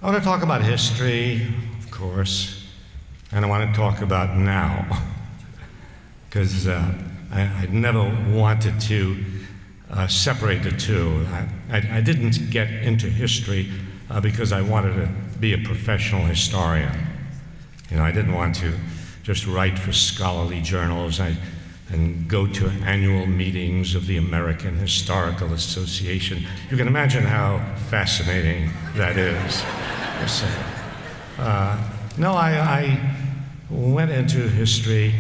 I want to talk about history, of course, and I want to talk about now, because I never wanted to separate the two. I didn't get into history because I wanted to be a professional historian. You know, I didn't want to just write for scholarly journals and go to annual meetings of the American Historical Association. You can imagine how fascinating that is. So, no, I went into history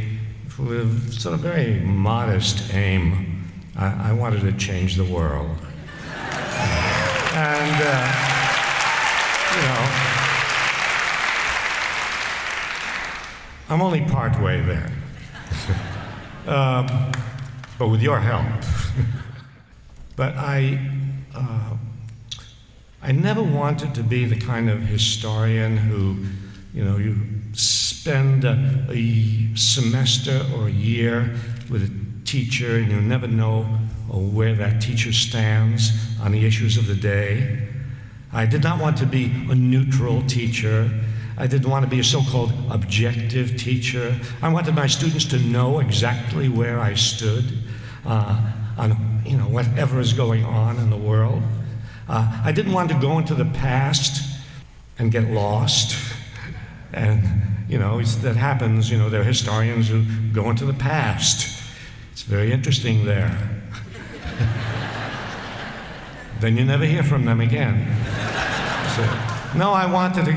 with sort of very modest aim. I wanted to change the world. And, you know, I'm only part way there. But with your help. But I never wanted to be the kind of historian who, you know, you spend a semester or a year with a teacher and you never know where that teacher stands on the issues of the day. I did not want to be a neutral teacher. I didn't want to be a so-called objective teacher. I wanted my students to know exactly where I stood on, you know, whatever is going on in the world. I didn't want to go into the past and get lost. And, you know, that happens. You know, there are historians who go into the past. It's very interesting there. Then you never hear from them again. So, no, I wanted to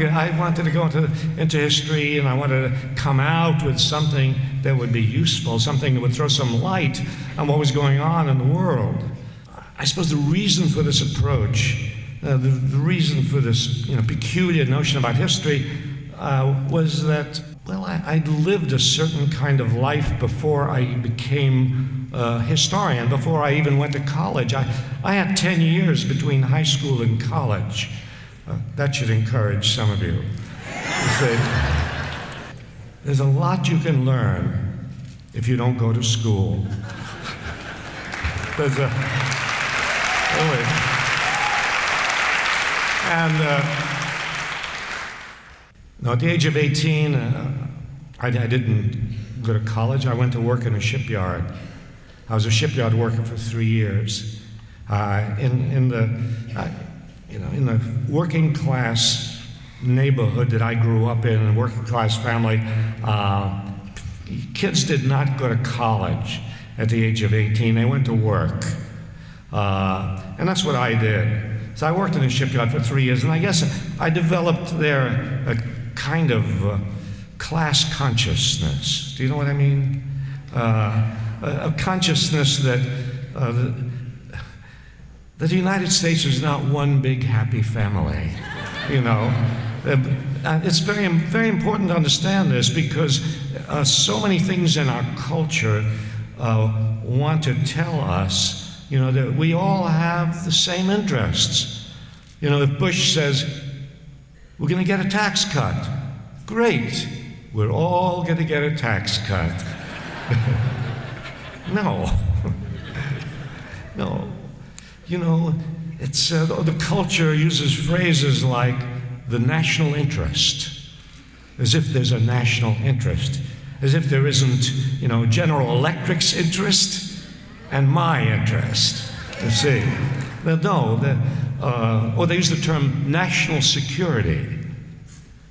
go into history, and I wanted to come out with something that would be useful, something that would throw some light on what was going on in the world. I suppose the reason for this approach, the reason for this, you know, peculiar notion about history was that, well, I'd lived a certain kind of life before I became a historian, before I even went to college. I had 10 years between high school and college. That should encourage some of you. You see, there's a lot you can learn if you don't go to school. There's a... Really. And now at the age of 18, I didn't go to college. I went to work in a shipyard. I was a shipyard worker for 3 years. In the working class neighborhood that I grew up in, a working class family, kids did not go to college at the age of 18. They went to work. And that's what I did. So I worked in a shipyard for 3 years, and I guess I developed there a kind of class consciousness. Do you know what I mean? A consciousness that the United States is not one big happy family, you know. It's very, very important to understand this because so many things in our culture want to tell us, you know, that we all have the same interests. You know, if Bush says, we're going to get a tax cut, great, we're all going to get a tax cut. No. No. You know, it's, the culture uses phrases like the national interest, as if there's a national interest, as if there isn't, you know, General Electric's interest and my interest, you see. Or they use the term national security,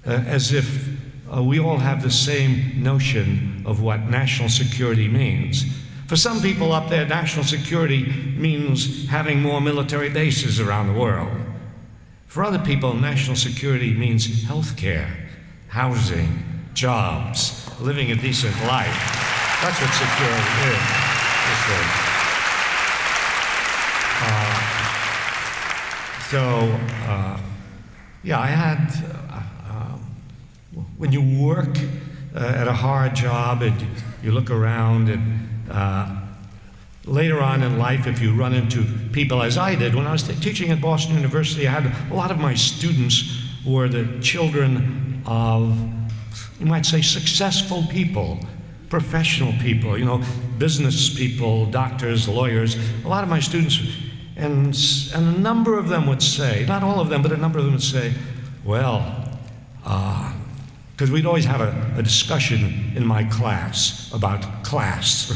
as if we all have the same notion of what national security means. For some people up there, national security means having more military bases around the world. For other people, national security means health care, housing, jobs, living a decent life. That's what security is. Yeah, I had, when you work at a hard job and you look around and later on in life, if you run into people, as I did, when I was teaching at Boston University, I had a lot of my students were the children of, you might say, successful people, professional people, you know, business people, doctors, lawyers. A lot of my students, and a number of them would say, not all of them, but a number of them would say, Well, because we'd always have a discussion in my class about class.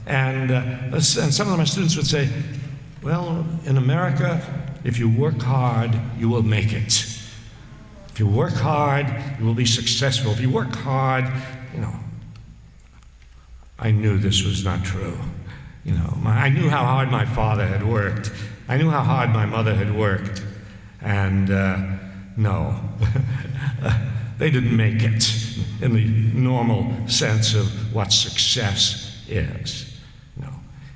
And some of my students would say, well, in America, if you work hard, you will make it. If you work hard, you will be successful. If you work hard, I knew this was not true. I knew how hard my father had worked. I knew how hard my mother had worked. And no, they didn't make it in the normal sense of what success is. No.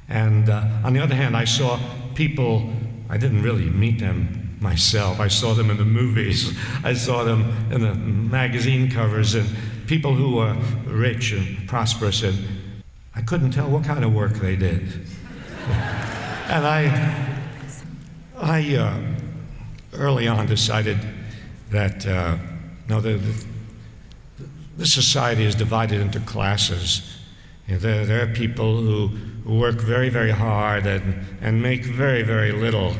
And on the other hand, I saw people, I didn't really meet them myself. I saw them in the movies. I saw them in the magazine covers, and people who were rich and prosperous, and I couldn't tell what kind of work they did. And I early on decided that this society is divided into classes. There are people who work very, very hard and make very, very little,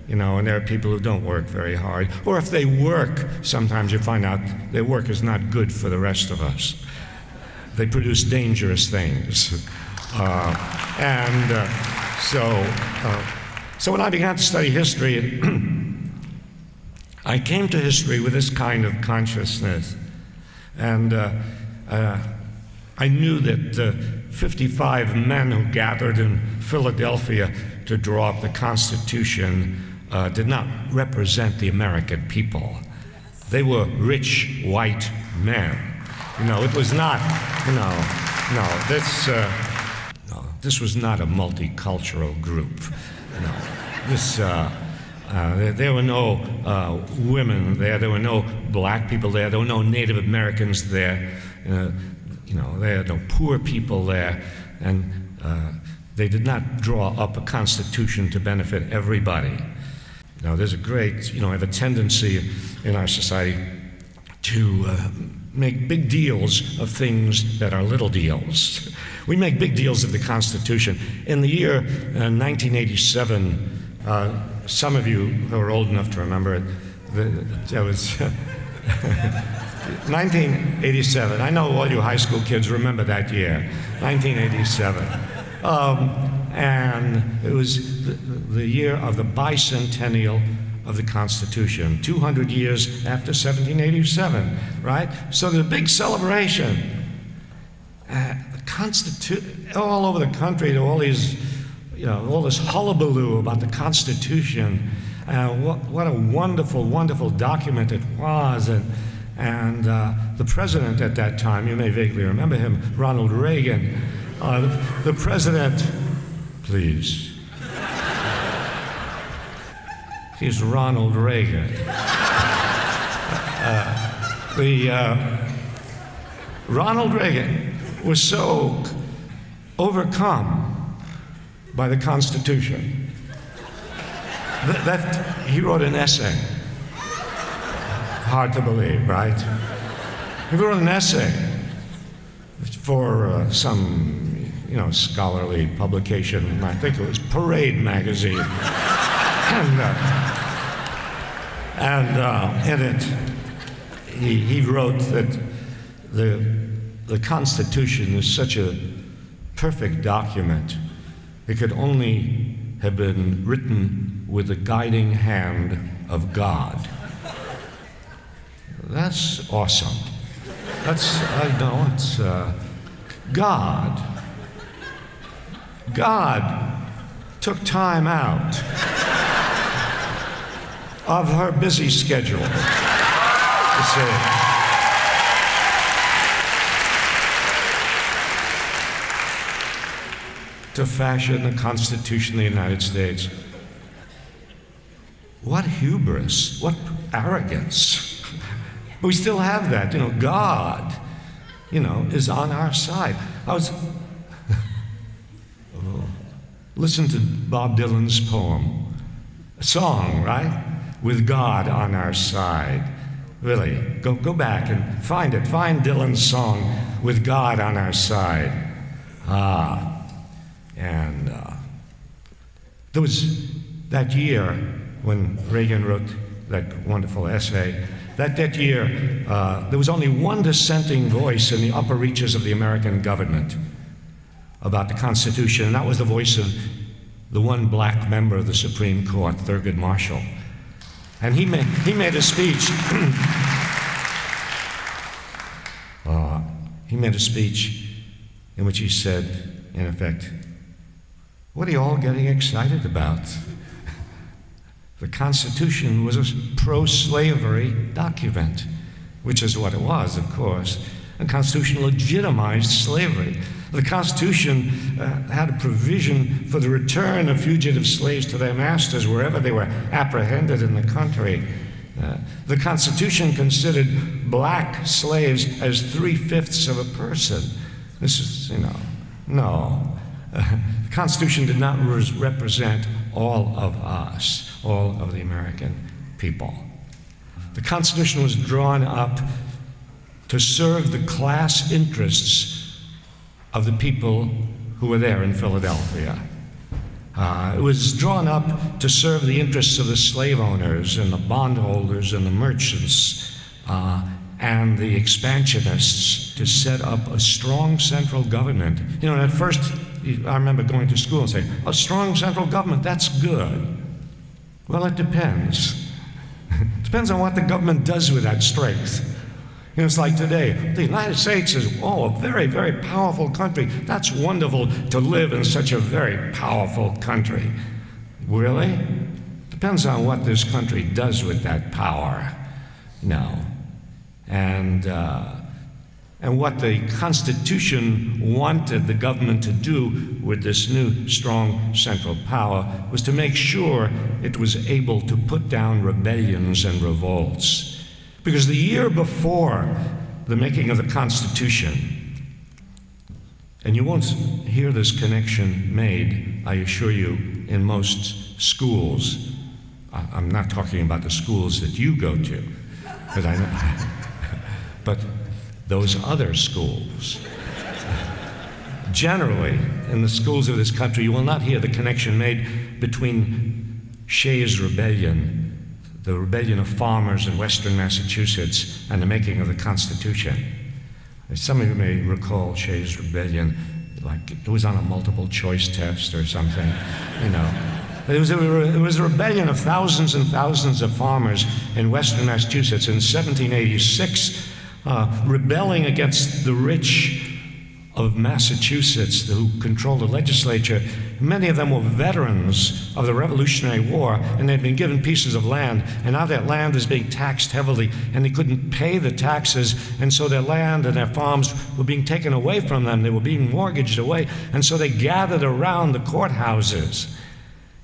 and there are people who don't work very hard. Or if they work, sometimes you find out their work is not good for the rest of us. They produce dangerous things. So when I began to study history, I came to history with this kind of consciousness. And I knew that 55 men who gathered in Philadelphia to draw up the Constitution did not represent the American people. They were rich white men. It was not, this was not a multicultural group. There were no women there. There were no black people there. There were no Native Americans there. There are no poor people there, and they did not draw up a constitution to benefit everybody. There's a great, have a tendency in our society to make big deals of things that are little deals. We make big deals of the Constitution. In the year 1987, some of you who are old enough to remember it, that was 1987. I know all you high school kids remember that year, 1987. And it was the year of the bicentennial of the Constitution, 200 years after 1787, right? So there's a big celebration. All over the country, all these, all this hullabaloo about the Constitution. What a wonderful, wonderful document it was. And the president at that time, you may vaguely remember him, Ronald Reagan. The president, please. He's Ronald Reagan. Ronald Reagan was so overcome by the Constitution that he wrote an essay. Hard to believe, right? He wrote an essay for some, scholarly publication. I think it was Parade magazine. And in it, he wrote that the Constitution is such a perfect document. It could only have been written with the guiding hand of God. That's awesome. It's God. God took time out of her busy schedule to say, to fashion the Constitution of the United States. What hubris, what arrogance. We still have that, God, is on our side. Listen to Bob Dylan's poem, a song, right? With God on our side. Really, go back and find it. Find Dylan's song, With God on Our Side. And there was that year when Reagan wrote that wonderful essay. That year, there was only one dissenting voice in the upper reaches of the American government about the Constitution, and that was the voice of the one black member of the Supreme Court, Thurgood Marshall. And he made a speech. He made a speech in which he said, in effect, "What are you all getting excited about? The Constitution was a pro-slavery document," which is what it was, of course. The Constitution legitimized slavery. The Constitution had a provision for the return of fugitive slaves to their masters wherever they were apprehended in the country. The Constitution considered black slaves as 3/5 of a person. This is, no. The Constitution did not represent all of us, all of the American people. The Constitution was drawn up to serve the class interests of the people who were there in Philadelphia. It was drawn up to serve the interests of the slave owners and the bondholders and the merchants and the expansionists, to set up a strong central government. At first, I remember going to school and saying, "A strong central government, that's good." Well, it depends. It depends on what the government does with that strength. It's like today, the United States is, a very, very powerful country. That's wonderful to live in such a very powerful country. Really? Depends on what this country does with that power. No. And what the Constitution wanted the government to do with this new strong central power was to make sure it was able to put down rebellions and revolts. Because the year before the making of the Constitution, and you won't hear this connection made, I assure you, in most schools. I'm not talking about the schools that you go to, because I know, but those other schools. Generally, in the schools of this country, you will not hear the connection made between Shays' Rebellion, the rebellion of farmers in western Massachusetts, and the making of the Constitution. Some of you may recall Shays' Rebellion, like it was on a multiple choice test or something, It was a rebellion of thousands and thousands of farmers in western Massachusetts in 1786, rebelling against the rich of Massachusetts who controlled the legislature. Many of them were veterans of the Revolutionary War, and they'd been given pieces of land, and now that land is being taxed heavily, and they couldn't pay the taxes, and so their land and their farms were being taken away from them. They were being mortgaged away, and so they gathered around the courthouses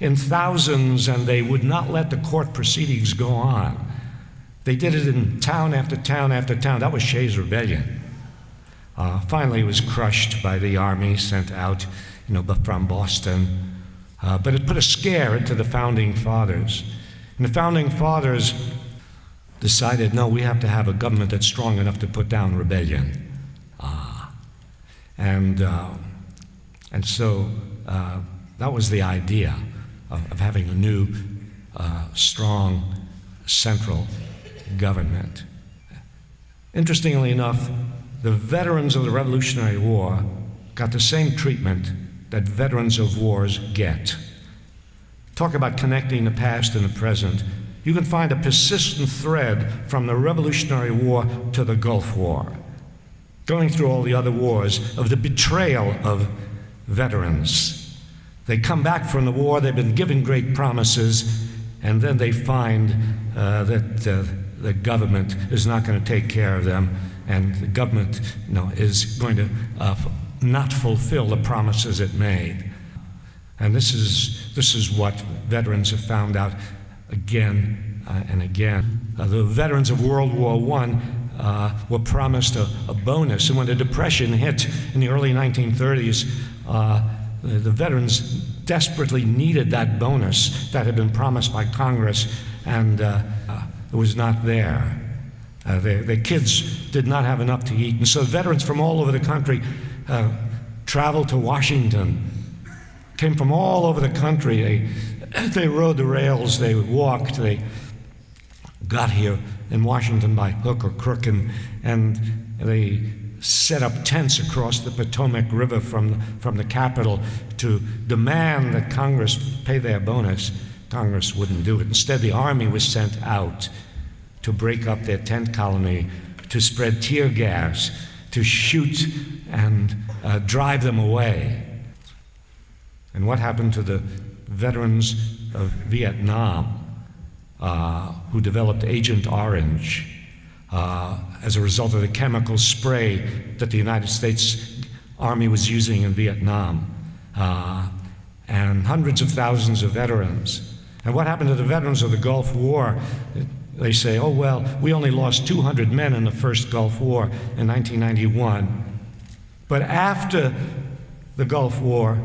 in thousands, and they would not let the court proceedings go on. They did it in town after town after town. That was Shays' Rebellion. Finally, it was crushed by the army sent out, from Boston. But it put a scare into the Founding Fathers. And the Founding Fathers decided, no, we have to have a government that's strong enough to put down rebellion. And so that was the idea of having a new, strong, central government. Interestingly enough, the veterans of the Revolutionary War got the same treatment that veterans of wars get. Talk about connecting the past and the present. You can find a persistent thread from the Revolutionary War to the Gulf War, going through all the other wars, of the betrayal of veterans. They come back from the war, they've been given great promises, and then they find that the government is not going to take care of them, and the government is going to not fulfill the promises it made. And this is what veterans have found out again and again. The veterans of World War I were promised a bonus, and when the Depression hit in the early 1930s, the veterans desperately needed that bonus that had been promised by Congress, and it was not there. Their kids did not have enough to eat, and so veterans from all over the country traveled to Washington, came from all over the country. They rode the rails, they walked, they got here in Washington by hook or crook, and they set up tents across the Potomac River from the Capitol to demand that Congress pay their bonus. Congress wouldn't do it. Instead, the Army was sent out to break up their tent colony, to spread tear gas, to shoot and drive them away. And what happened to the veterans of Vietnam who developed Agent Orange as a result of the chemical spray that the United States Army was using in Vietnam, and hundreds of thousands of veterans? And what happened to the veterans of the Gulf War? They say, oh, well, we only lost 200 men in the first Gulf War in 1991. But after the Gulf War,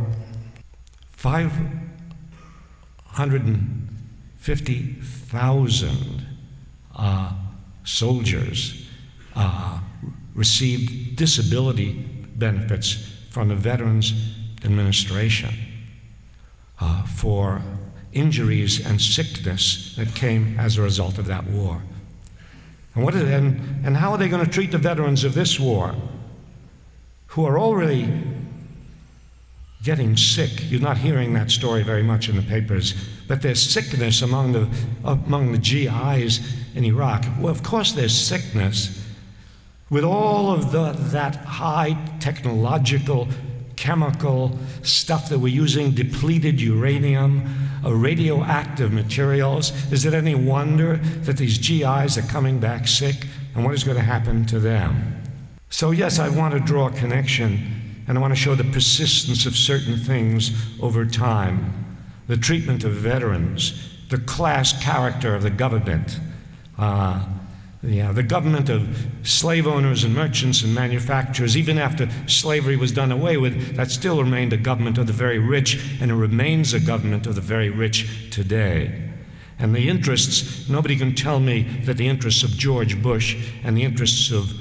550,000 soldiers received disability benefits from the Veterans Administration for injuries and sickness that came as a result of that war. And how are they going to treat the veterans of this war who are already getting sick? You're not hearing that story very much in the papers, but there's sickness among the GIs in Iraq. Well, of course there's sickness with all of that high technological, chemical stuff that we're using, depleted uranium, radioactive materials. Is it any wonder that these GIs are coming back sick? And what is going to happen to them? So yes, I want to draw a connection, and I want to show the persistence of certain things over time. The treatment of veterans, the class character of the government, the government of slave owners and merchants and manufacturers. Even after slavery was done away with, that still remained a government of the very rich, and it remains a government of the very rich today. And the interests, nobody can tell me that the interests of George Bush and the interests of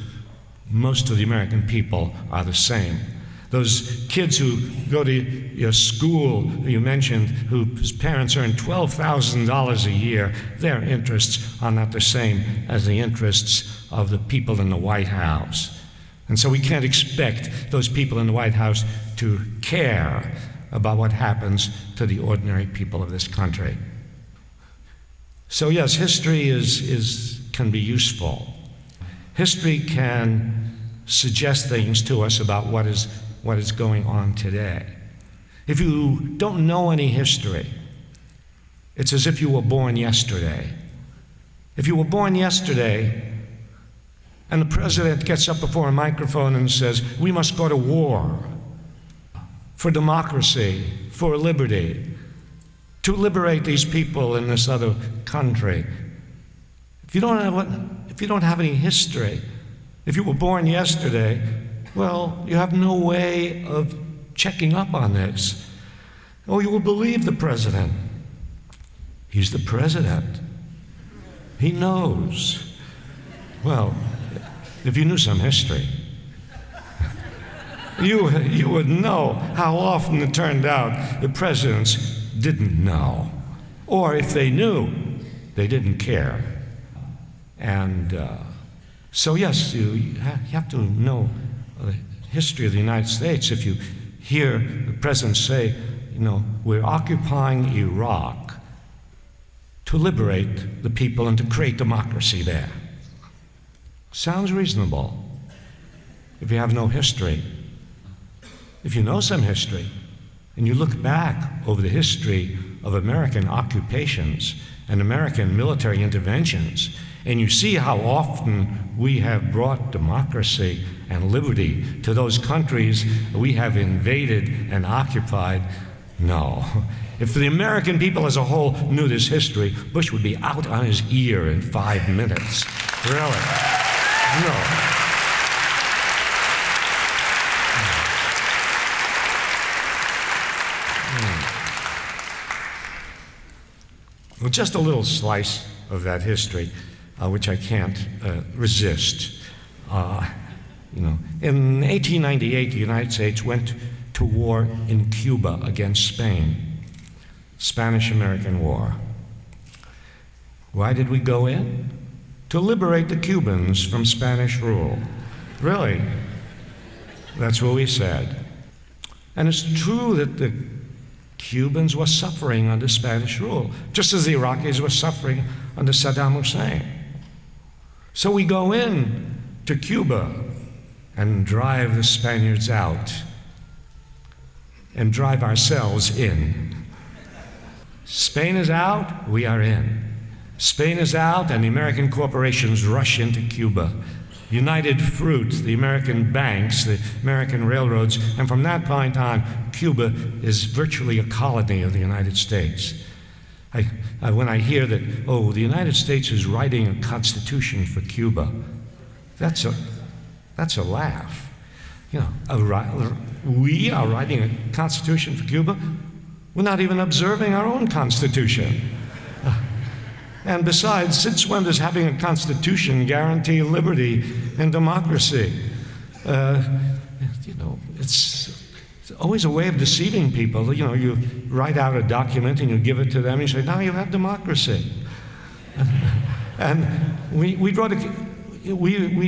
most of the American people are the same. Those kids who go to your school, you mentioned, whose parents earn $12,000 a year, their interests are not the same as the interests of the people in the White House. And so we can't expect those people in the White House to care about what happens to the ordinary people of this country. So yes, history can be useful. History can suggest things to us about what is going on today. If you don't know any history, it's as if you were born yesterday. If you were born yesterday and the president gets up before a microphone and says, we must go to war for democracy, for liberty, to liberate these people in this other country. If you don't have any history, if you were born yesterday, well, you have no way of checking up on this. Oh, you will believe the president. He's the president. He knows. Well, if you knew some history, you would know how often it turned out the presidents didn't know. Or if they knew, they didn't care. And so yes, you have to know the history of the United States. If you hear the president say, we're occupying Iraq to liberate the people and to create democracy there. Sounds reasonable if you have no history. If you know some history and you look back over the history of American occupations and American military interventions, and you see how often we have brought democracy and liberty to those countries we have invaded and occupied, no. If the American people as a whole knew this history, Bush would be out on his ear in 5 minutes. Really? No. Well, just a little slice of that history, which I can't resist. In 1898, the United States went to war in Cuba against Spain, Spanish-American War. Why did we go in? To liberate the Cubans from Spanish rule. Really? That's what we said. And it's true that the Cubans were suffering under Spanish rule, just as the Iraqis were suffering under Saddam Hussein. So we go in to Cuba and drive the Spaniards out and drive ourselves in. Spain is out, we are in. Spain is out, and the American corporations rush into Cuba. United Fruit, the American banks, the American railroads, and from that point on, Cuba is virtually a colony of the United States. When I hear that, oh, the United States is writing a constitution for Cuba, that's a laugh. You know, we are writing a constitution for Cuba. We're not even observing our own constitution. And besides, since when does having a constitution guarantee liberty and democracy? You know, it's always a way of deceiving people. You know, you write out a document and you give it to them and you say, now you have democracy. And we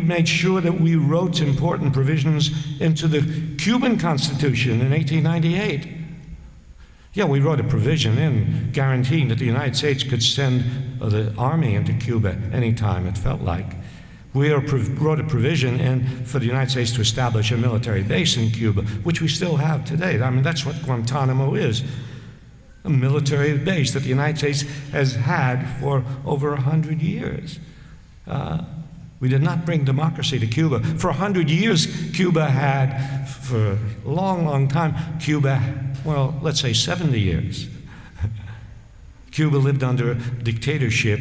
made sure that we wrote important provisions into the Cuban Constitution in 1898. Yeah, we wrote a provision in guaranteeing that the United States could send the army into Cuba anytime it felt like. We wrote a provision in for the United States to establish a military base in Cuba, which we still have today. I mean, that's what Guantanamo is, a military base that the United States has had for over 100 years. We did not bring democracy to Cuba. For 100 years, Cuba had, for a long, long time, well, let's say 70 years. Cuba lived under dictatorship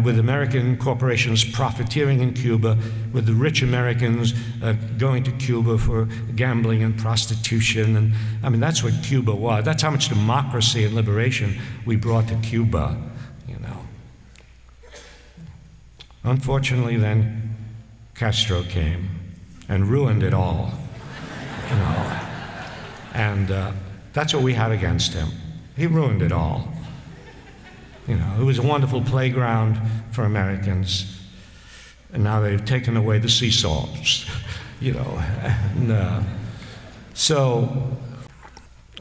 with American corporations profiteering in Cuba, with the rich Americans going to Cuba for gambling and prostitution. And I mean, that's what Cuba was. That's how much democracy and liberation we brought to Cuba, you know. Unfortunately, then, Castro came and ruined it all, you know. And that's what we had against him. He ruined it all. You know, it was a wonderful playground for Americans, and now they've taken away the sea salts, you know. And, so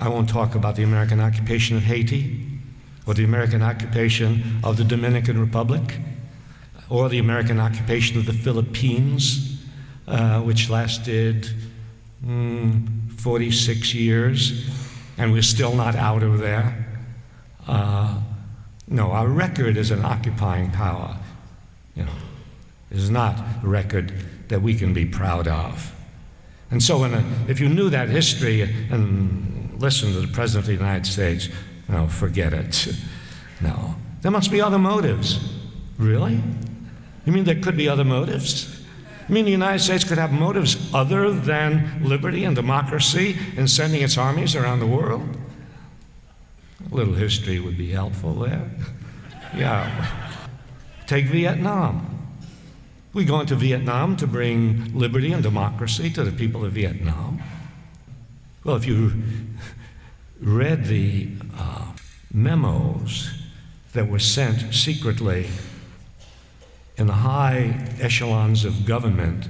I won't talk about the American occupation of Haiti, or the American occupation of the Dominican Republic, or the American occupation of the Philippines, which lasted 46 years, and we're still not out of there. No, our record as an occupying power, you know, is not a record that we can be proud of. And so if you knew that history and listened to the President of the United States, no, forget it. No, there must be other motives. Really? You mean there could be other motives? You mean the United States could have motives other than liberty and democracy in sending its armies around the world? A little history would be helpful there. Yeah. Take Vietnam. We go into Vietnam to bring liberty and democracy to the people of Vietnam. Well, if you read the memos that were sent secretly in the high echelons of government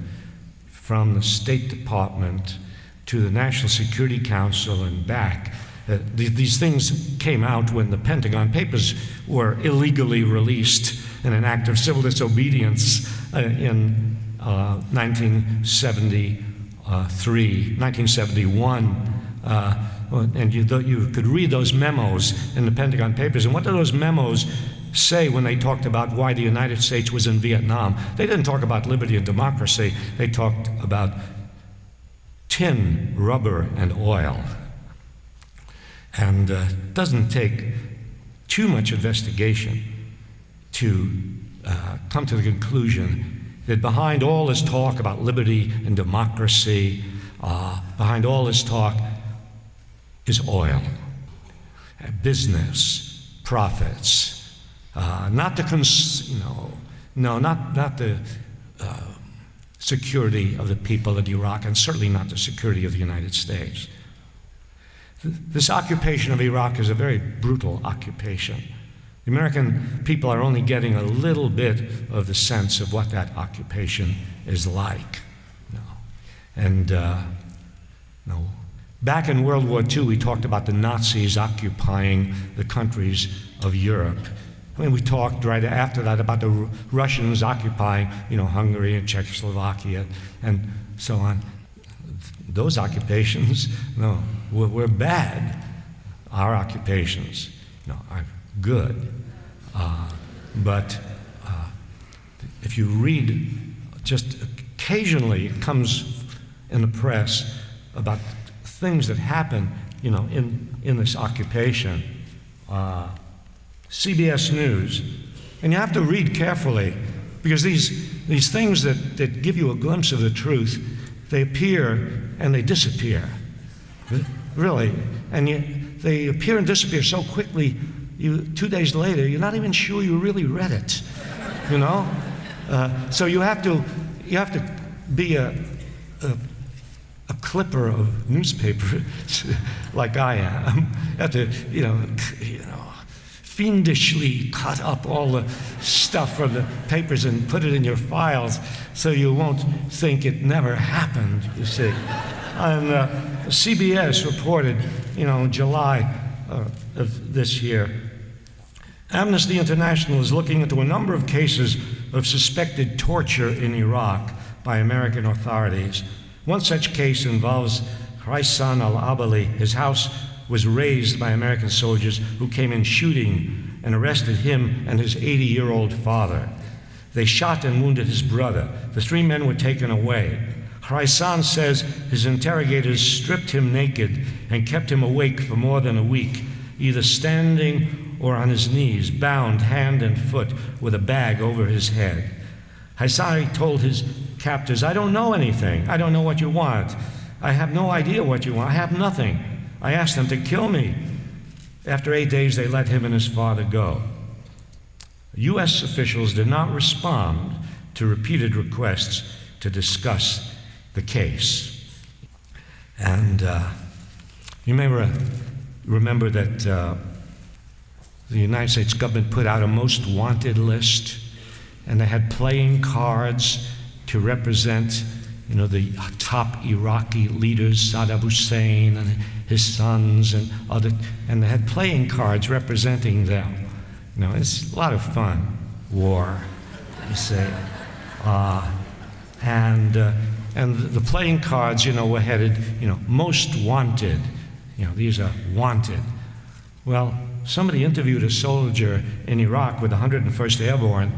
from the State Department to the National Security Council and back, these things came out when the Pentagon Papers were illegally released in an act of civil disobedience in 1971. And you could read those memos in the Pentagon Papers. And what did those memos say when they talked about why the United States was in Vietnam? They didn't talk about liberty and democracy. They talked about tin, rubber, and oil. And it doesn't take too much investigation to come to the conclusion that behind all this talk about liberty and democracy, behind all this talk is oil, business, profits, not the not the security of the people of Iraq, and certainly not the security of the United States. This occupation of Iraq is a very brutal occupation. The American people are only getting a little bit of the sense of what that occupation is like. And back in World War II, we talked about the Nazis occupying the countries of Europe. I mean, we talked right after that about the Russians occupying, Hungary and Czechoslovakia and so on. Those occupations, were bad. Our occupations, are good. But if you read, just occasionally it comes in the press about things that happen, in this occupation. CBS News, and you have to read carefully, because these things that give you a glimpse of the truth, they appear and they disappear, really, and they appear and disappear so quickly. 2 days later, you're not even sure you really read it, So you have to be a clipper of newspapers, like I am. You have to, fiendishly cut up all the stuff from the papers and put it in your files so you won't think it never happened, you see. And CBS reported, in July of this year, Amnesty International is looking into a number of cases of suspected torture in Iraq by American authorities. One such case involves Raisan al-Abali. His house was razed by American soldiers who came in shooting and arrested him and his 80-year-old father. They shot and wounded his brother. The 3 men were taken away. Raisan says his interrogators stripped him naked and kept him awake for more than a week, either standing or on his knees, bound hand and foot with a bag over his head. Haisari told his captors, "I don't know anything. I don't know what you want. I have no idea what you want. I have nothing. I asked them to kill me." After 8 days, they let him and his father go. U.S. officials did not respond to repeated requests to discuss the case. And you may remember that the United States government put out a most wanted list, and they had playing cards to represent, the top Iraqi leaders, Saddam Hussein and his sons and and they had playing cards representing them. It's a lot of fun, war, you say. And the playing cards, were headed, most wanted. These are wanted. Well, somebody interviewed a soldier in Iraq with the 101st Airborne.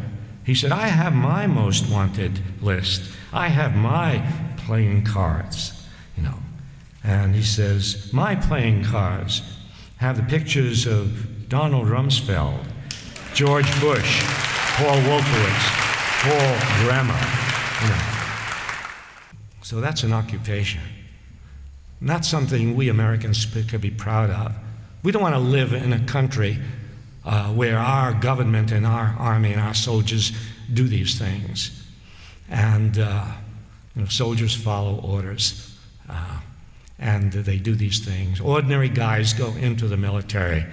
He said, "I have my most wanted list. I have my playing cards, And he says, "My playing cards have the pictures of Donald Rumsfeld, George Bush, Paul Wolfowitz, Paul Bremer, So that's an occupation. Not something we Americans could be proud of. We don't want to live in a country where our government and our army and our soldiers do these things. And soldiers follow orders, and they do these things. Ordinary guys go into the military,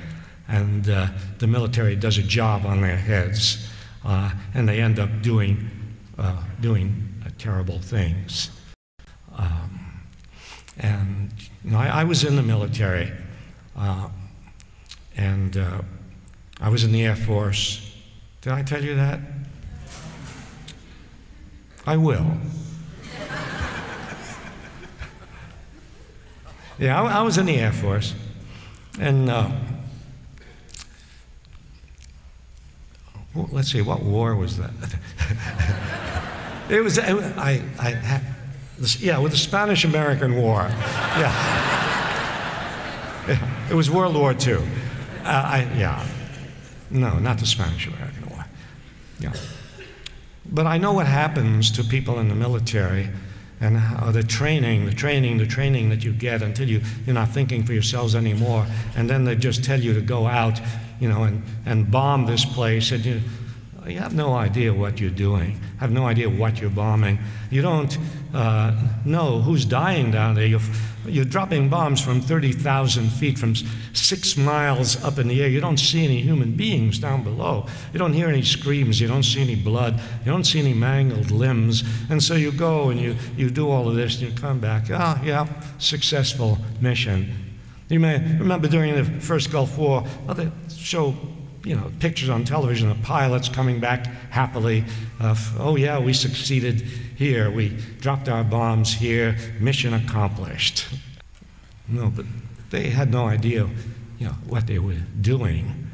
and the military does a job on their heads, and they end up doing terrible things. I was in the military, and I was in the Air Force. Did I tell you that? I will. Yeah, I was in the Air Force, and let's see, what war was that? It was with the Spanish-American War. Yeah, it was World War II. No, not the Spanish-American War. Yeah. But I know what happens to people in the military, and how the training that you get until you're not thinking for yourselves anymore, and then they just tell you to go out, and bomb this place, and you have no idea what you're doing, have no idea what you're bombing. You don't know who's dying down there. You're dropping bombs from 30,000 feet, from 6 miles up in the air. You don't see any human beings down below. You don't hear any screams. You don't see any blood. You don't see any mangled limbs. And so you go and you do all of this and you come back. Oh, yeah, successful mission. You may remember during the first Gulf War, they show pictures on television of pilots coming back happily. Oh yeah, we succeeded here. We dropped our bombs here. Mission accomplished. No, but they had no idea, what they were doing.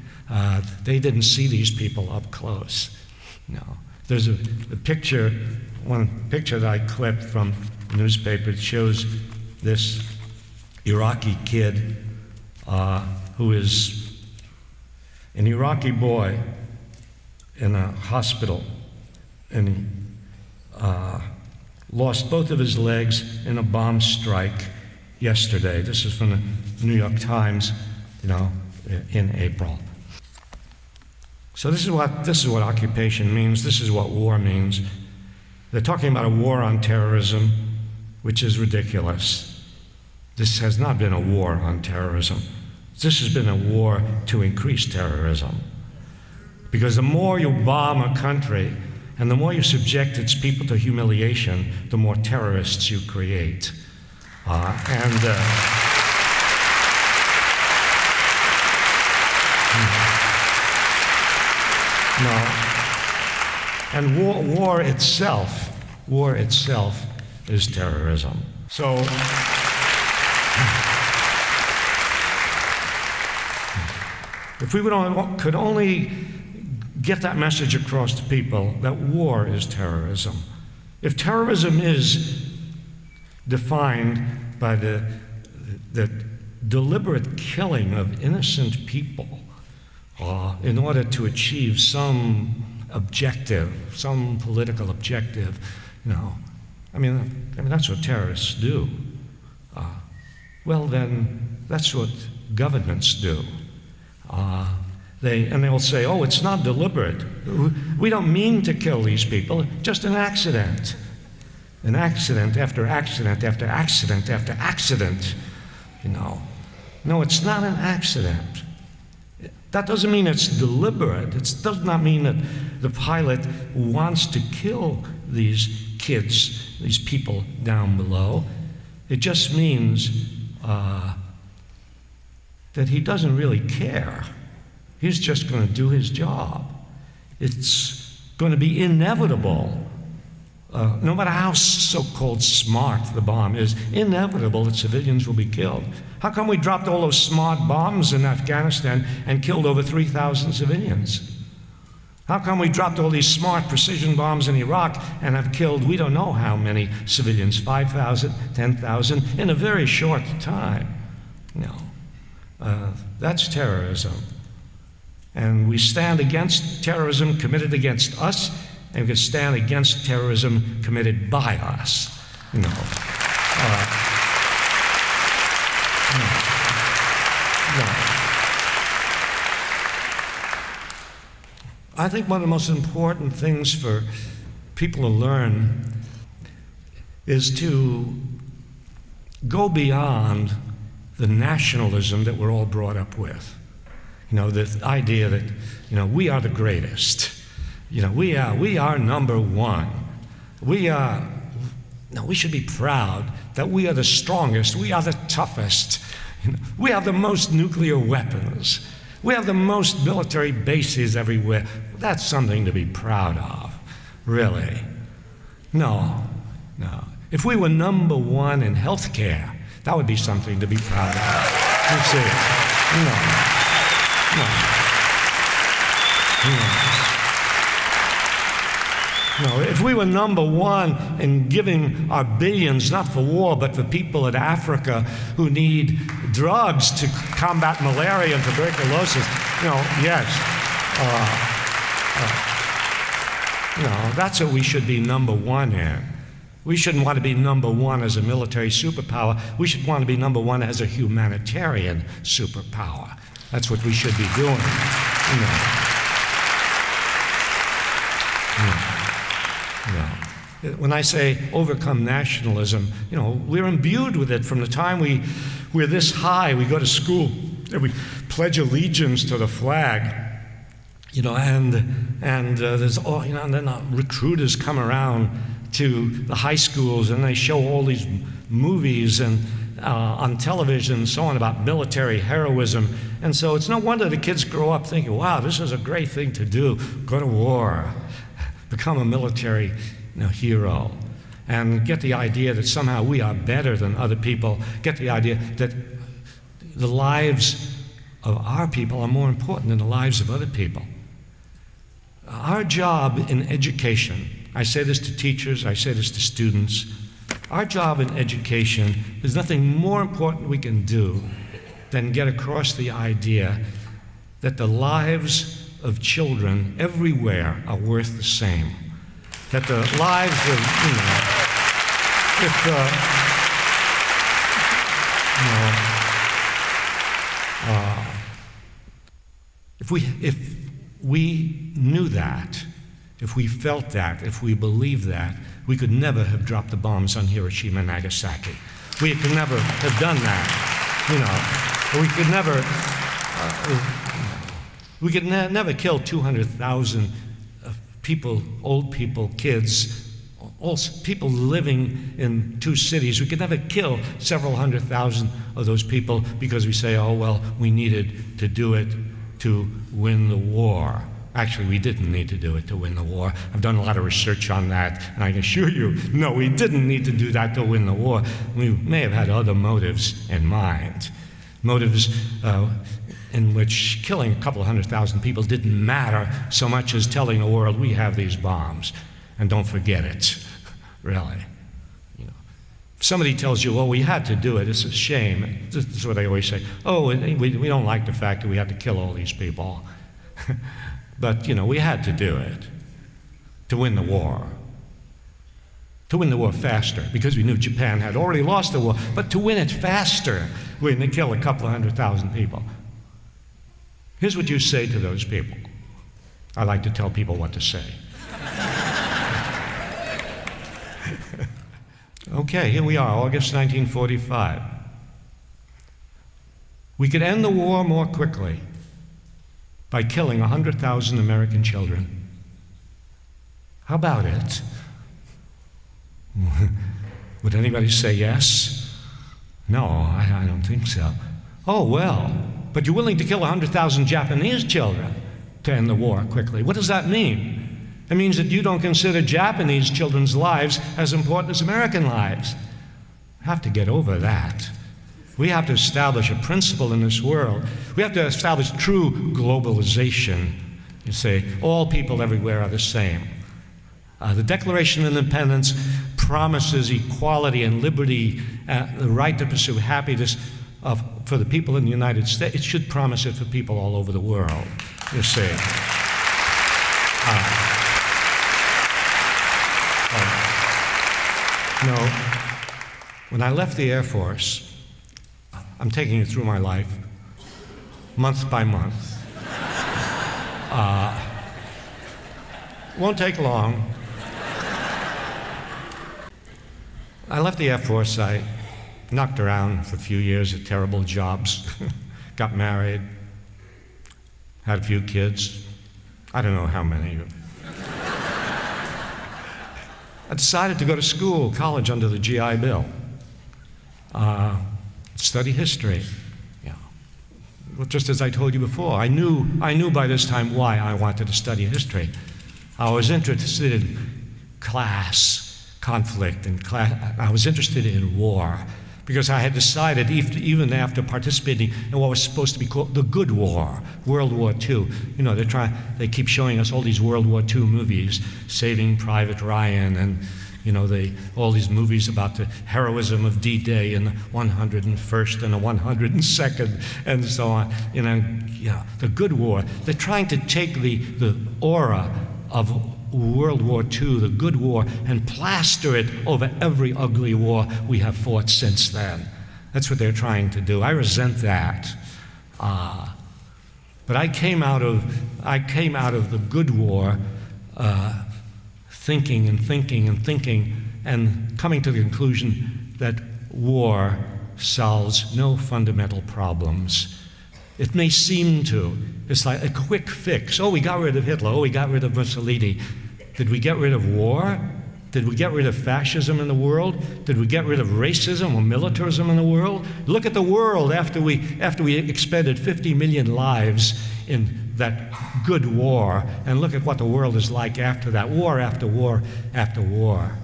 They didn't see these people up close. No, there's a picture, one picture that I clipped from the newspaper. It shows this Iraqi kid who is an Iraqi boy in a hospital, and he lost both of his legs in a bomb strike yesterday. This is from the New York Times, in April. So this is what occupation means. This is what war means. They're talking about a war on terrorism, which is ridiculous. This has not been a war on terrorism. This has been a war to increase terrorism. Because the more you bomb a country and the more you subject its people to humiliation, the more terrorists you create. And war itself is terrorism. So, if we could only get that message across to people that war is terrorism. If terrorism is defined by the deliberate killing of innocent people in order to achieve some objective, some political objective, I mean that's what terrorists do. Well, then that's what governments do. They will say, oh, it's not deliberate. We don't mean to kill these people, just an accident. An accident after accident after accident after accident. No, it's not an accident. That doesn't mean it's deliberate. It does not mean that the pilot wants to kill these kids, these people down below. It just means that he doesn't really care. He's just going to do his job. It's going to be inevitable, no matter how so-called smart the bomb is, inevitable that civilians will be killed. How come we dropped all those smart bombs in Afghanistan and killed over 3,000 civilians? How come we dropped all these smart precision bombs in Iraq and have killed we don't know how many civilians, 5,000, 10,000, in a very short time? That's terrorism. And we stand against terrorism committed against us, and we can stand against terrorism committed by us. I think one of the most important things for people to learn is to go beyond the nationalism that we're all brought up with. The idea that, we are the greatest. We are number one. We should be proud that we are the strongest. We are the toughest. We have the most nuclear weapons. We have the most military bases everywhere. That's something to be proud of, really. No. If we were number one in health care, that would be something to be proud of. You see, No, if we were number one in giving our billions, not for war, but for people in Africa who need drugs to combat malaria and tuberculosis, yes. That's what we should be number one in. We shouldn't want to be number one as a military superpower. We should want to be number one as a humanitarian superpower. That's what we should be doing. When I say overcome nationalism, we're imbued with it from the time we're this high. We go to school and we pledge allegiance to the flag, and there's all, and then recruiters come around to the high schools and they show all these movies and on television and so on about military heroism. And so it's no wonder the kids grow up thinking, wow, this is a great thing to do. Go to war, become a military hero, and get the idea that somehow we are better than other people, get the idea that the lives of our people are more important than the lives of other people. Our job in education, I say this to teachers, I say this to students, our job in education is nothing more important we can do than get across the idea that the lives of children everywhere are worth the same. That the lives of, if we knew that, if we felt that, if we believed that, we could never have dropped the bombs on Hiroshima and Nagasaki. We could never have done that, we could never kill 200,000 people, old people, kids, also people living in 2 cities. We could never kill several 100,000 of those people because we say, oh, well, we needed to do it to win the war. Actually, we didn't need to do it to win the war. I've done a lot of research on that, and I can assure you, no, we didn't need to do that to win the war. We may have had other motives in mind, motives in which killing a couple of 100,000 people didn't matter so much as telling the world we have these bombs, and don't forget it, really. If somebody tells you, well, we had to do it, it's a shame. This is what they always say. Oh, we don't like the fact that we had to kill all these people. But, we had to do it to win the war. To win the war faster, because we knew Japan had already lost the war, but to win it faster, when they kill a couple of 100,000 people. Here's what you say to those people. I like to tell people what to say. Okay, here we are, August 1945. We could end the war more quickly by killing 100,000 American children. How about it? Would anybody say yes? No, I don't think so. Oh, well, but you're willing to kill 100,000 Japanese children to end the war quickly. What does that mean? It means that you don't consider Japanese children's lives as important as American lives. We have to get over that. We have to establish a principle in this world. We have to establish true globalization. You say, all people everywhere are the same. The Declaration of Independence promises equality and liberty, the right to pursue happiness for the people in the United States. It should promise it for people all over the world, you see. When I left the Air Force, I'm taking you through my life, month by month. Won't take long. I left the Air Force. I knocked around for a few years at terrible jobs, got married, had a few kids. I don't know how many. I decided to go to school, college under the GI Bill, study history. Well, just as I told you before, I knew by this time why I wanted to study history. I was interested in class conflict and I was interested in war because I had decided, even after participating in what was supposed to be called the good war, World War II. They keep showing us all these World War II movies, Saving Private Ryan, and all these movies about the heroism of D-Day and the 101st and the 102nd and so on. The good war. They're trying to take the aura of World War II, the good war, and plaster it over every ugly war we have fought since then. That's what they're trying to do. I resent that. But I came out of the good war thinking and thinking and thinking and coming to the conclusion that war solves no fundamental problems. It may seem to. It's like a quick fix. Oh, we got rid of Hitler. Oh, we got rid of Mussolini. Did we get rid of war? Did we get rid of fascism in the world? Did we get rid of racism or militarism in the world? Look at the world after we expended 50 million lives in that good war, and look at what the world is like after that, war after war after war.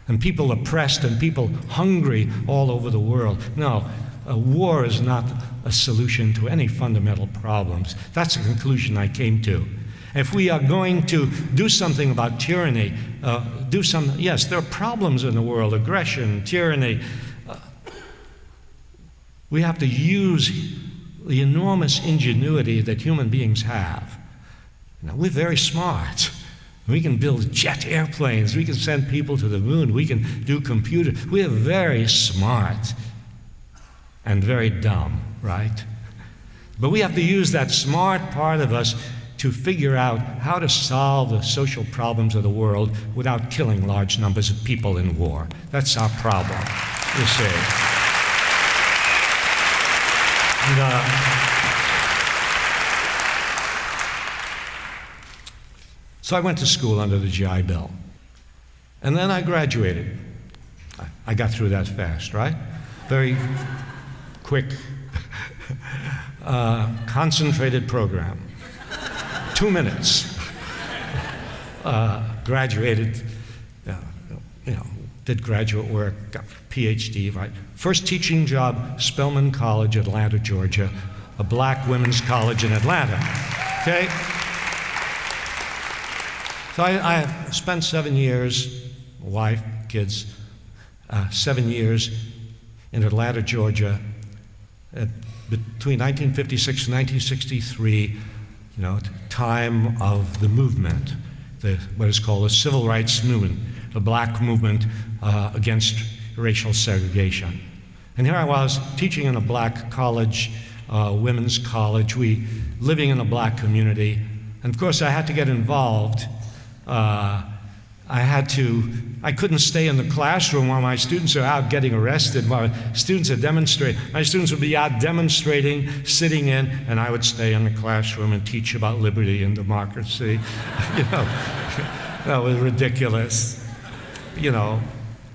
And people oppressed and people hungry all over the world. No, war is not a solution to any fundamental problems. That's the conclusion I came to. If we are going to do something about tyranny, yes, there are problems in the world, aggression, tyranny. We have to use the enormous ingenuity that human beings have. Now, we're very smart. We can build jet airplanes. We can send people to the moon. We can do computers. We're very smart and very dumb, right? But we have to use that smart part of us to figure out how to solve the social problems of the world without killing large numbers of people in war. That's our problem, you see. So I went to school under the GI Bill. And then I graduated. I got through that fast, right? Very quick, concentrated program. 2 minutes. Graduated, did graduate work, got PhD, right? First teaching job, Spelman College, Atlanta, Georgia, a black women's college in Atlanta, okay? So I spent 7 years, wife, kids, 7 years in Atlanta, Georgia, between 1956 and 1963, time of the movement, what is called the Civil Rights Movement, the black movement against racial segregation. And here I was teaching in a black college, women's college, living in a black community. And of course I had to get involved. I couldn't stay in the classroom while my students are out getting arrested, while students are demonstrating. My students would be out demonstrating, sitting in, and I would stay in the classroom and teach about liberty and democracy. That was ridiculous,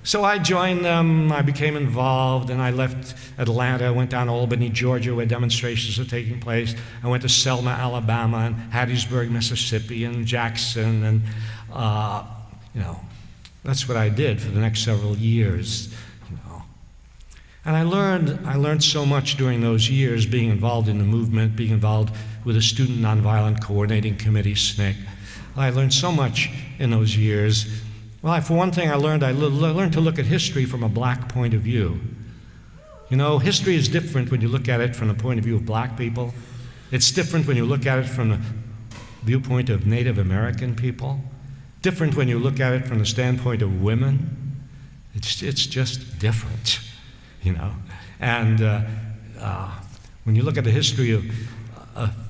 So I joined them, I became involved, and I left Atlanta, went down to Albany, Georgia, where demonstrations are taking place. I went to Selma, Alabama, and Hattiesburg, Mississippi, and Jackson, and that's what I did for the next several years, And I learned so much during those years, being involved in the movement, being involved with the Student Nonviolent Coordinating Committee, SNCC. I learned so much in those years. Well, for one thing, I learned to look at history from a black point of view. History is different when you look at it from the point of view of black people. It's different when you look at it from the viewpoint of Native American people. Different when you look at it from the standpoint of women. It's just different, And when you look at the history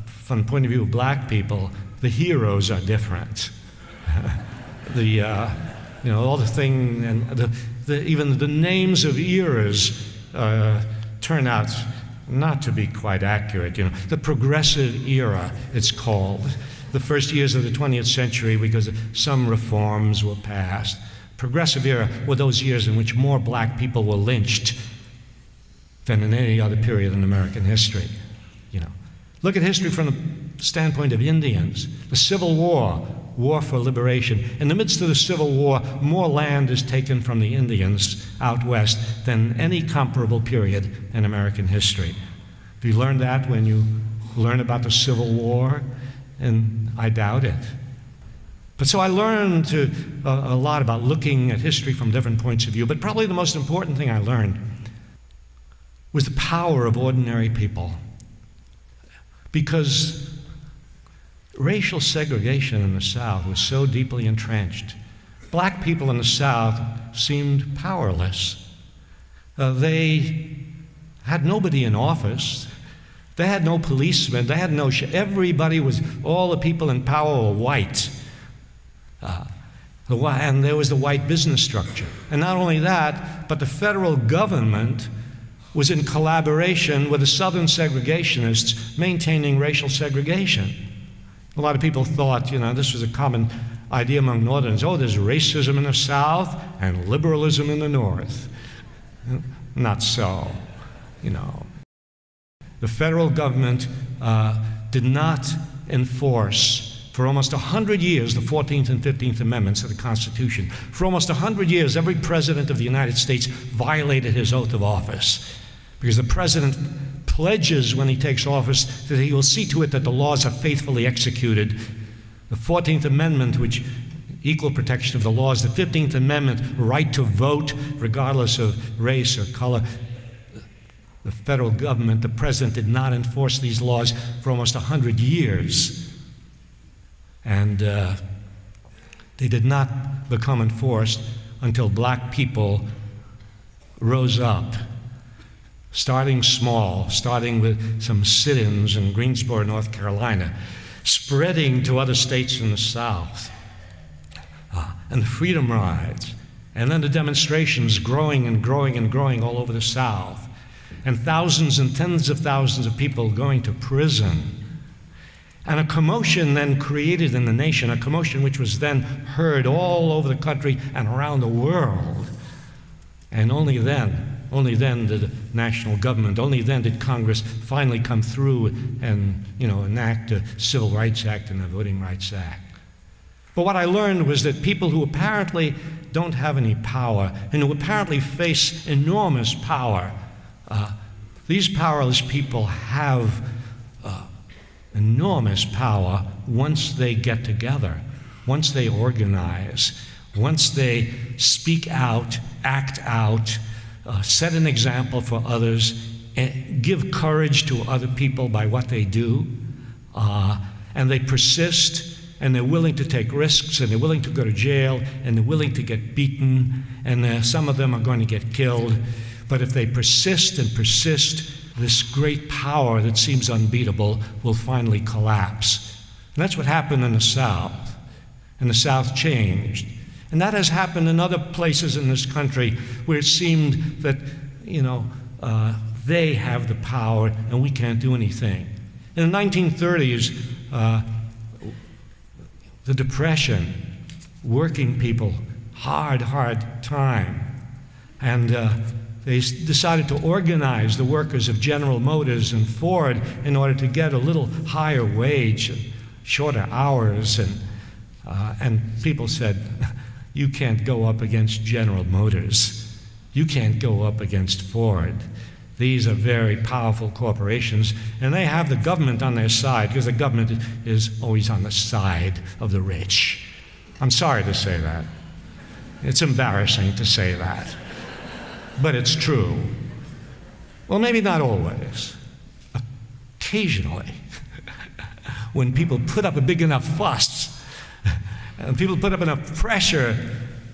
from the point of view of black people, the heroes are different. All the thing, and even the names of eras turn out not to be quite accurate. The progressive era, it's called. The first years of the 20th century, because some reforms were passed. Progressive era were those years in which more black people were lynched than in any other period in American history. Look at history from the standpoint of Indians. The Civil War, war for liberation. In the midst of the Civil War, more land is taken from the Indians out west than any comparable period in American history. Do you learn that when you learn about the Civil War? And I doubt it. But so I learned a lot about looking at history from different points of view, but probably the most important thing I learned was the power of ordinary people. Because racial segregation in the South was so deeply entrenched. Black people in the South seemed powerless. They had nobody in office. They had no policemen. They had no everybody was, all the people in power were white. And there was the white business structure. And not only that, but the federal government was in collaboration with the Southern segregationists maintaining racial segregation. A lot of people thought, this was a common idea among Northerners. Oh, there's racism in the South and liberalism in the North. Not so, The federal government did not enforce for almost 100 years the 14th and 15th Amendments of the Constitution. For almost 100 years, every president of the United States violated his oath of office, because the president pledges when he takes office that he will see to it that the laws are faithfully executed. The 14th Amendment, which equal protection of the laws, the 15th Amendment, right to vote regardless of race or color. The federal government, the president, did not enforce these laws for almost 100 years. And they did not become enforced until black people rose up, starting small, starting with some sit-ins in Greensboro, North Carolina, spreading to other states in the South, and the freedom rides, and then the demonstrations growing and growing and growing all over the South, and thousands and tens of thousands of people going to prison. And a commotion then created in the nation, a commotion which was then heard all over the country and around the world. And only then did the national government, only then did Congress finally come through and, enact the Civil Rights Act and the Voting Rights Act. But what I learned was that people who apparently don't have any power and who apparently face enormous power, these powerless people have enormous power once they get together, once they organize, once they speak out, act out, set an example for others, and give courage to other people by what they do, and they persist, and they're willing to take risks, and they're willing to go to jail, and they're willing to get beaten, and some of them are going to get killed. But if they persist and persist, this great power that seems unbeatable will finally collapse. And that's what happened in the South. And the South changed. And that has happened in other places in this country where it seemed that, they have the power and we can't do anything. In the 1930s, the Depression, working people, hard time. And they decided to organize the workers of General Motors and Ford in order to get a little higher wage and shorter hours. And people said, you can't go up against General Motors. You can't go up against Ford. These are very powerful corporations, and they have the government on their side, because the government is always on the side of the rich. I'm sorry to say that. It's embarrassing to say that, but it's true. Well, maybe not always. Occasionally, when people put up a big enough fuss, and people put up enough pressure,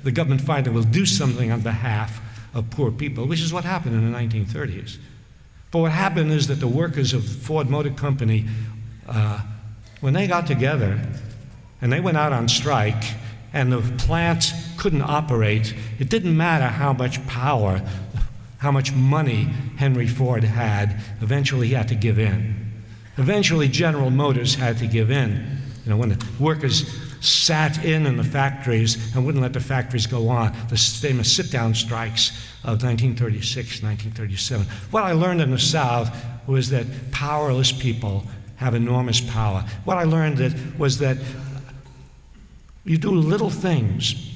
the government finally will do something on behalf of poor people, which is what happened in the 1930s. But what happened is that the workers of Ford Motor Company, when they got together and they went out on strike and the plant couldn't operate, it didn't matter how much power, how much money Henry Ford had. Eventually he had to give in. Eventually General Motors had to give in. When the workers sat in the factories and wouldn't let the factories go on, the famous sit-down strikes of 1936, 1937. What I learned in the South was that powerless people have enormous power. What I learned was that you do little things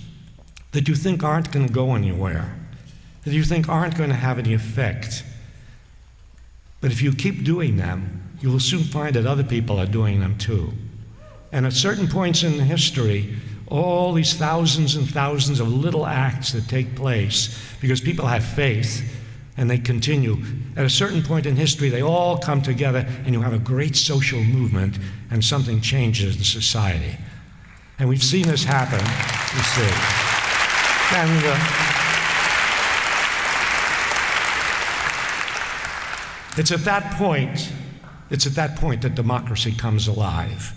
that you think aren't going to go anywhere, that you think aren't going to have any effect. But if you keep doing them, you will soon find that other people are doing them too. And at certain points in history, all these thousands and thousands of little acts that take place because people have faith and they continue. At a certain point in history, they all come together and you have a great social movement and something changes in society. And we've seen this happen, you see. And it's at that point that democracy comes alive.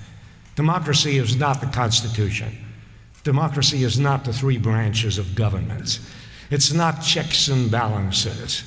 Democracy is not the Constitution. Democracy is not the three branches of government. It's not checks and balances.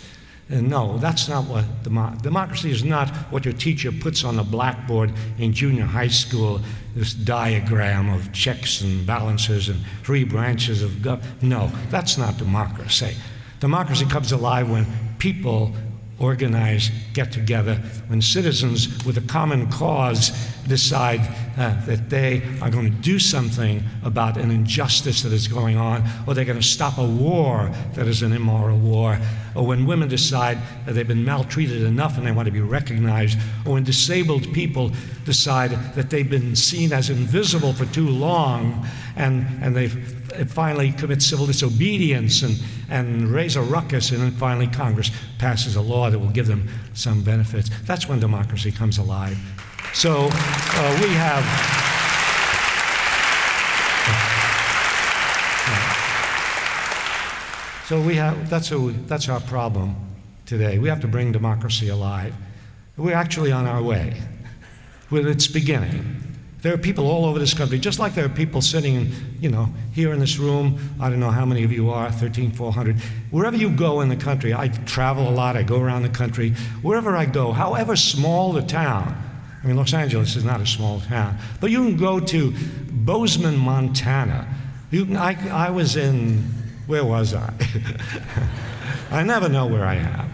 And no, that's not what democracy is. Not what your teacher puts on the blackboard in junior high school, this diagram of checks and balances and three branches of government. No, that's not democracy. Democracy comes alive when people organize, get together, when citizens with a common cause decide that they are going to do something about an injustice that is going on, or they're going to stop a war that is an immoral war, or when women decide that they've been maltreated enough and they want to be recognized, or when disabled people decide that they've been seen as invisible for too long and they finally commit civil disobedience and raise a ruckus, and then finally Congress passes a law that will give them some benefits. That's when democracy comes alive. So we have that's our problem today. We have to bring democracy alive. We're actually on our way. With its beginning. There are people all over this country, just like there are people sitting, here in this room. I don't know how many of you are, 1,400. Wherever you go in the country, I travel a lot, I go around the country. Wherever I go, however small the town, I mean, Los Angeles is not a small town, but you can go to Bozeman, Montana. I was in, where was I? I never know where I am.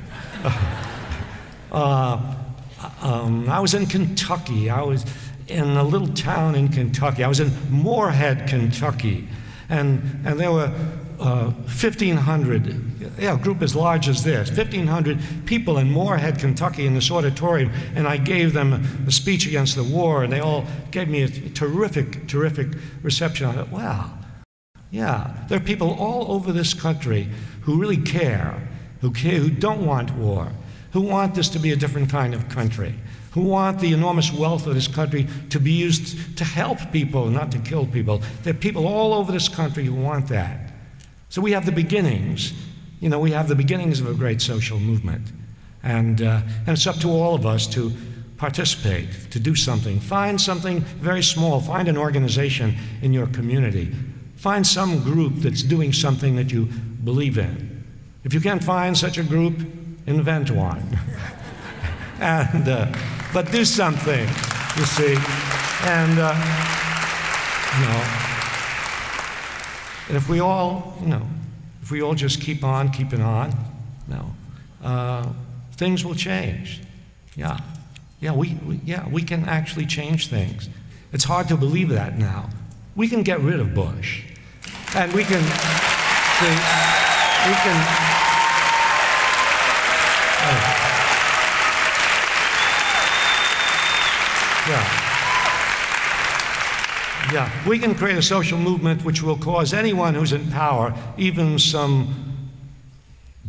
I was in Kentucky. I was in a little town in Kentucky. I was in Moorhead, Kentucky, and there were 1,500, a group as large as this, 1,500 people in Moorhead, Kentucky, in this auditorium, and I gave them a speech against the war, and they all gave me a terrific, terrific reception. I thought, wow, yeah, there are people all over this country who really care, who don't want war, who want this to be a different kind of country, who want the enormous wealth of this country to be used to help people, not to kill people. There are people all over this country who want that. So we have the beginnings. We have the beginnings of a great social movement. And it's up to all of us to participate, to do something. Find something very small. Find an organization in your community. Find some group that's doing something that you believe in. If you can't find such a group, invent one. But do something, you see. And if we all, if we all just keep on keeping on, things will change. We can actually change things. It's hard to believe that now. We can get rid of Bush, and we can we can create a social movement which will cause anyone who's in power, even some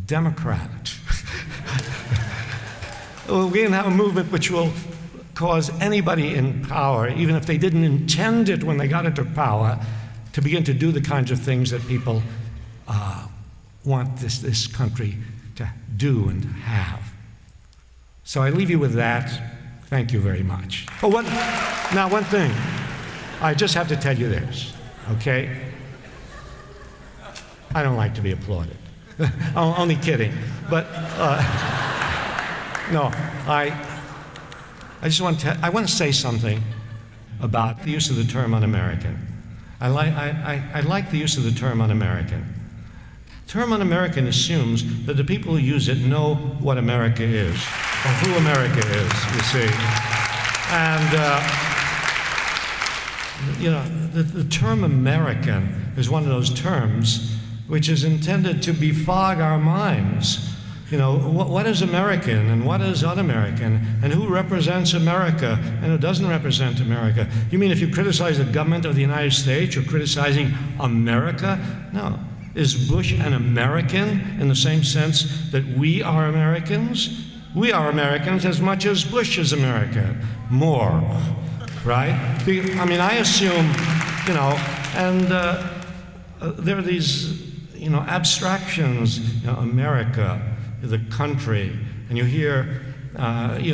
Democrat. We can have a movement which will cause anybody in power, even if they didn't intend it when they got into power, to begin to do the kinds of things that people want this country to do and have. So I leave you with that. Thank you very much. Oh, one thing. I just have to tell you this, okay? I don't like to be applauded. Only kidding. But no, I want to say something about the use of the term un-American. I like the use of the term un-American. The term un-American assumes that the people who use it know what America is, or who America is, you see. And the term American is one of those terms which is intended to befog our minds. What is American and what is un-American, and who represents America and who doesn't represent America? You mean if you criticize the government of the United States, you're criticizing America? No. Is Bush an American in the same sense that we are Americans? We are Americans as much as Bush is American. More. Right? I mean, I assume, there are these, abstractions, America, the country, and you hear,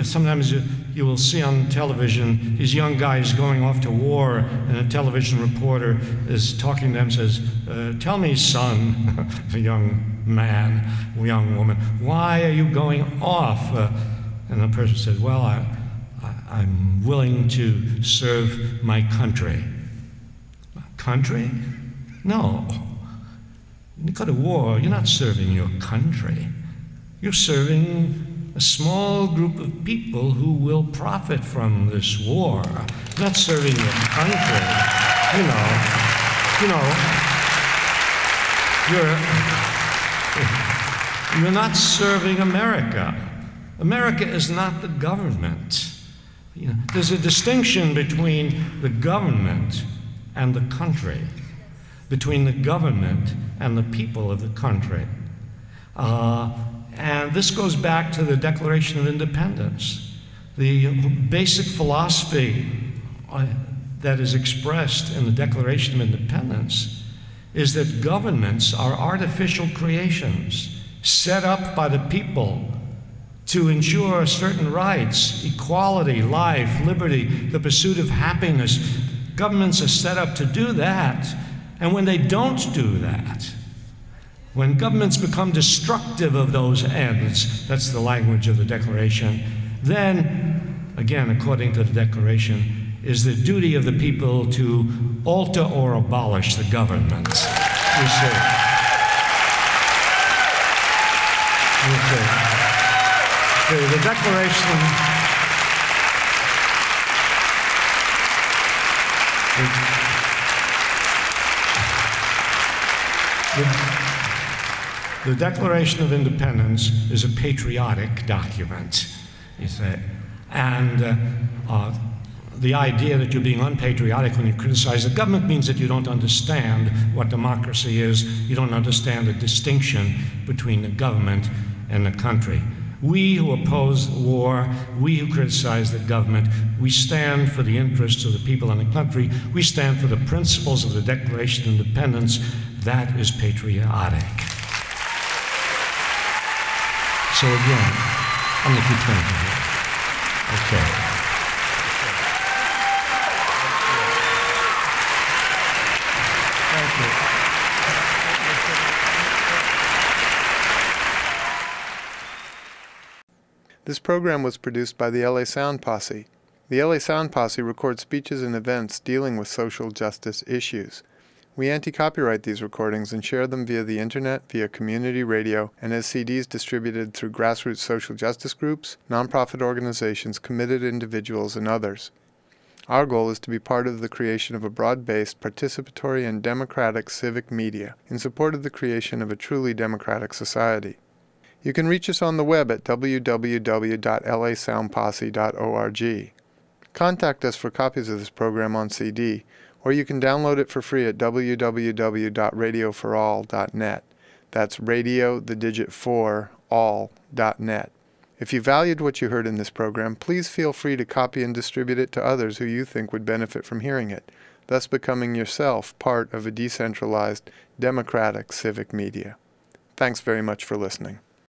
sometimes you will see on television these young guys going off to war, and a television reporter is talking to them, says, tell me, son, a young man, a young woman, why are you going off? And the person says, well, I'm willing to serve my country. Country? No. You go to war, you're not serving your country. You're serving a small group of people who will profit from this war. You're not serving your country. You're not serving America. America is not the government. There's a distinction between the government and the country, between the government and the people of the country. And this goes back to the Declaration of Independence. The basic philosophy that is expressed in the Declaration of Independence is that governments are artificial creations set up by the people to ensure certain rights, equality, life, liberty, the pursuit of happiness. Governments are set up to do that, and when they don't do that, when governments become destructive of those ends, that's the language of the Declaration, then, again, according to the Declaration, is the duty of the people to alter or abolish the government. You see. The Declaration... The Declaration of Independence is a patriotic document, you say, and the idea that you're being unpatriotic when you criticize the government means that you don't understand what democracy is, you don't understand the distinction between the government and the country. We who oppose war, we who criticize the government, we stand for the interests of the people and the country, we stand for the principles of the Declaration of Independence. That is patriotic. So again, I'm going to keep going here. Okay. Thank you. This program was produced by the LA Sound Posse. The LA Sound Posse records speeches and events dealing with social justice issues. We anti-copyright these recordings and share them via the internet, via community radio, and as CDs distributed through grassroots social justice groups, nonprofit organizations, committed individuals, and others. Our goal is to be part of the creation of a broad-based, participatory, and democratic civic media in support of the creation of a truly democratic society. You can reach us on the web at www.lasoundposse.org. Contact us for copies of this program on CD, or you can download it for free at www.radioforall.net. That's radio, the digit 4, all.net. If you valued what you heard in this program, please feel free to copy and distribute it to others who you think would benefit from hearing it, thus becoming yourself part of a decentralized, democratic civic media. Thanks very much for listening.